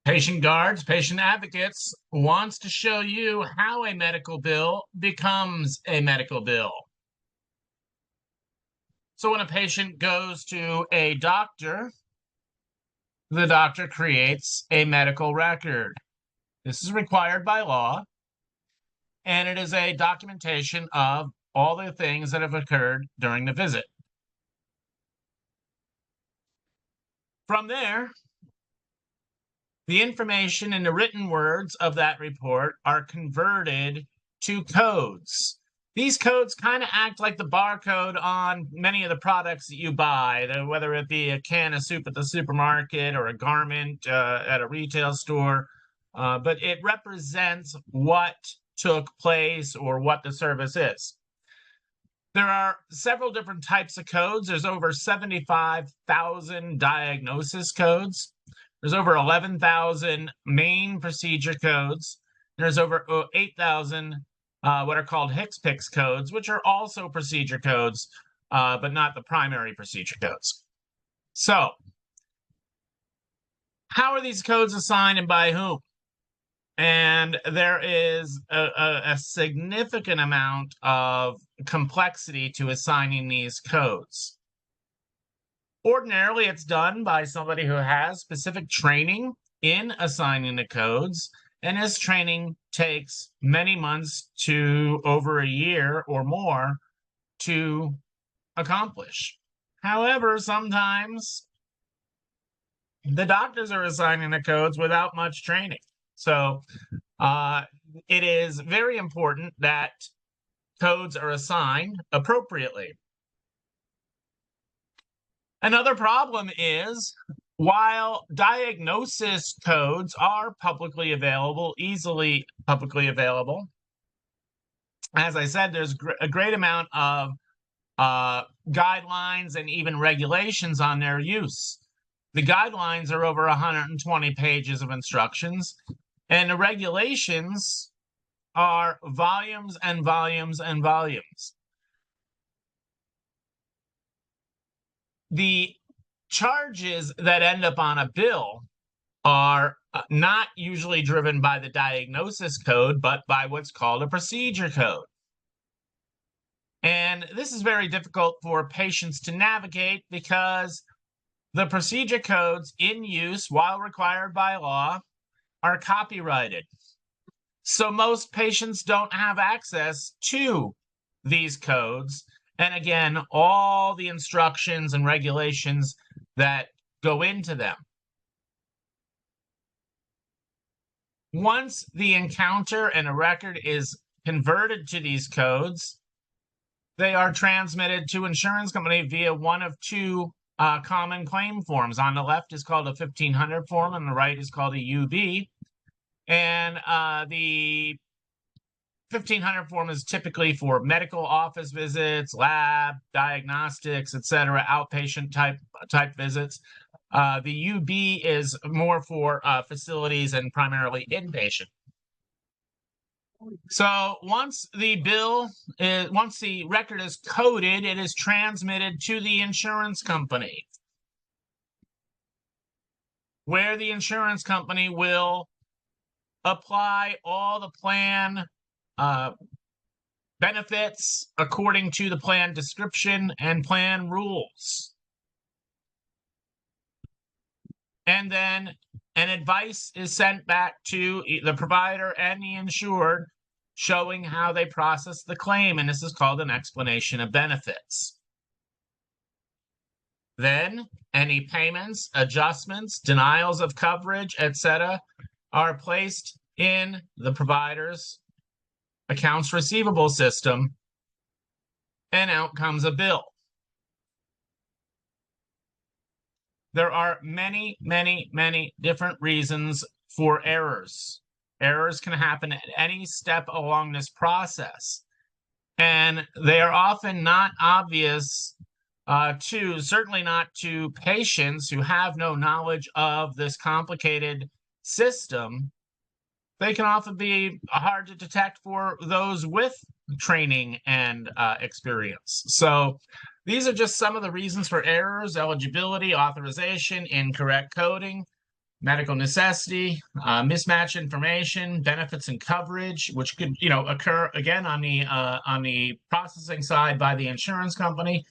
Patient Guards, Patient Advocates wants to show you how a medical bill becomes a medical bill. So when a patient goes to a doctor, the doctor creates a medical record. This is required by law, and it is a documentation of all the things that have occurred during the visit. From there, the information in the written words of that report are converted to codes. These codes kind of act like the barcode on many of the products that you buy, whether it be a can of soup at the supermarket or a garment at a retail store, but it represents what took place or what the service is. There are several different types of codes. There's over 75,000 diagnosis codes. There's over 11,000 main procedure codes. There's over 8,000 what are called HCPCS codes, which are also procedure codes, but not the primary procedure codes. So, how are these codes assigned and by whom? And there is a significant amount of complexity to assigning these codes. Ordinarily, it's done by somebody who has specific training in assigning the codes, and this training takes many months to over a year or more to accomplish. However, sometimes the doctors are assigning the codes without much training. So it is very important that codes are assigned appropriately. Another problem is, while diagnosis codes are publicly available, easily publicly available, as I said, there's a great amount of guidelines and even regulations on their use. The guidelines are over 120 pages of instructions, and the regulations are volumes and volumes and volumes. The charges that end up on a bill are not usually driven by the diagnosis code, but by what's called a procedure code. And this is very difficult for patients to navigate because the procedure codes in use, while required by law, are copyrighted. So most patients don't have access to these codes. And again, all the instructions and regulations that go into them. Once the encounter and a record is converted to these codes, they are transmitted to insurance company via one of two common claim forms. On the left is called a 1500 form, and the right is called a UB. And the 1500 form is typically for medical office visits, lab, diagnostics, etc., outpatient type visits. The UB is more for facilities and primarily inpatient. So once the record is coded, it is transmitted to the insurance company, where the insurance company will apply all the plan benefits according to the plan description and plan rules. And then an advice is sent back to the provider and the insured showing how they process the claim, and this is called an explanation of benefits. Then any payments, adjustments, denials of coverage, etc., are placed in the provider's accounts receivable system, and out comes a bill. There are many, many, many different reasons for errors. Errors can happen at any step along this process, and they are often not obvious certainly not to patients who have no knowledge of this complicated system. They can often be hard to detect for those with training and experience. So these are just some of the reasons for errors: eligibility, authorization, incorrect coding. medical necessity, mismatch information, benefits and coverage, which could, occur again on the processing side by the insurance company,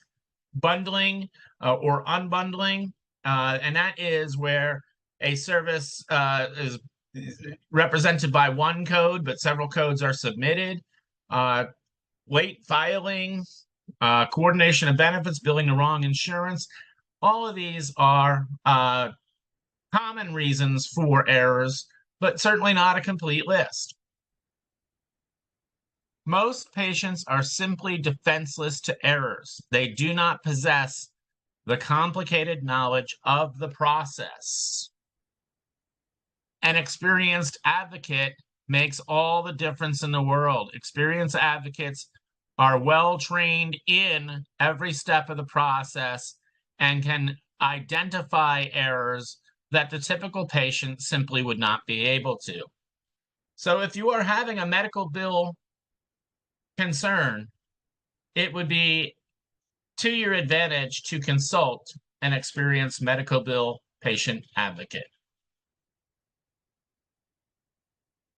bundling or unbundling, and that is where a service is represented by one code, but several codes are submitted. Late filing, coordination of benefits, billing the wrong insurance. All of these are common reasons for errors, but certainly not a complete list. Most patients are simply defenseless to errors. They do not possess the complicated knowledge of the process. An experienced advocate makes all the difference in the world. Experienced advocates are well trained in every step of the process and can identify errors that the typical patient simply would not be able to. So if you are having a medical bill concern, it would be to your advantage to consult an experienced medical bill patient advocate.